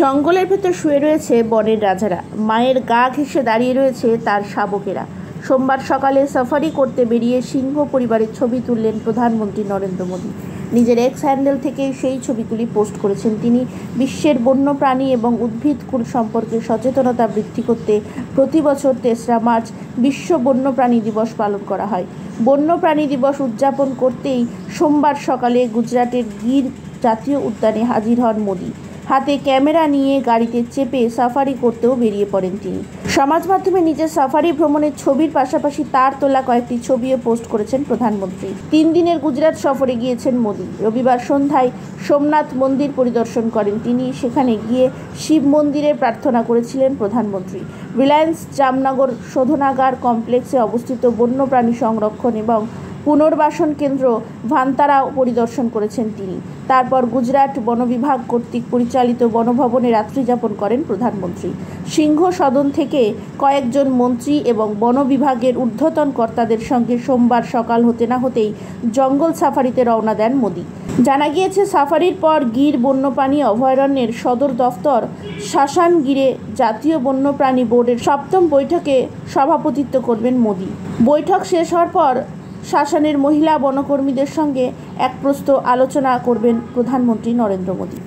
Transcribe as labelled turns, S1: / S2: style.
S1: জঙ্গলের ভেতর শুয়ে রয়েছে বনের রাজারা, মায়ের গা ঘেঁষে দাঁড়িয়ে রয়েছে তার শাবকেরা। সোমবার সকালে সাফারি করতে বেরিয়ে সিংহ পরিবারের ছবি তুললেন প্রধানমন্ত্রী নরেন্দ্র মোদী। নিজের এক্স হ্যান্ডেল থেকে সেই ছবিগুলি পোস্ট করেছেন তিনি। বিশ্বের বন্যপ্রাণী এবং উদ্ভিদকুল সম্পর্কে সচেতনতা বৃদ্ধি করতে প্রতি বছর 3রা মার্চ বিশ্ব বন্যপ্রাণী দিবস পালন করা হয়। বন্যপ্রাণী দিবস উদযাপন করতেই সোমবার সকালে গুজরাটের গির জাতীয় উদ্যানে হাজির হন মোদী। হাতে ক্যামেরা নিয়ে গাড়িতে চেপে সাফারি করতেও বেরিয়ে পড়েন তিনি। সমাজ মাধ্যমে নিজের সাফারি ভ্রমণের ছবির পাশাপাশি তার তোলা কয়েকটি ছবিও পোস্ট করেছেন প্রধানমন্ত্রী। 3 দিনের গুজরাট সফরে গিয়েছেন মোদী। রবিবার সন্ধ্যায় সোমনাথ মন্দির পরিদর্শন করেন তিনি। সেখানে গিয়ে শিব মন্দিরে প্রার্থনা করেছিলেন প্রধানমন্ত্রী। রিলায়েন্স জামনগর শোধনাগার কমপ্লেক্সে অবস্থিত বন্যপ্রাণী সংরক্ষণ এবং পুনর্বাসন কেন্দ্র ভান্তারাও পরিদর্শন করেছেন তিনি। তারপর গুজরাট বন বিভাগ কর্তৃক পরিচালিত বনভবনে রাত্রিযাপন করেন প্রধানমন্ত্রী। সিংহ সদন থেকে কয়েকজন মন্ত্রী এবং বন বিভাগের ঊর্ধ্বতন কর্তাদের সঙ্গে সোমবার সকাল হতে না হতেই জঙ্গল সাফারিতে রওনা দেন মোদী। জানা গিয়েছে, সাফারির পর গির বন্যপ্রাণী অভয়ারণ্যের সদর দফতর শাসানগিরে জাতীয় বন্যপ্রাণী বোর্ডের 7ম বৈঠকে সভাপতিত্ব করবেন মোদী। বৈঠক শেষ হওয়ার পর শাসনের মহিলা বনকর্মীদের সঙ্গে এক প্রস্ত আলোচনা করবেন প্রধানমন্ত্রী নরেন্দ্র মোদী।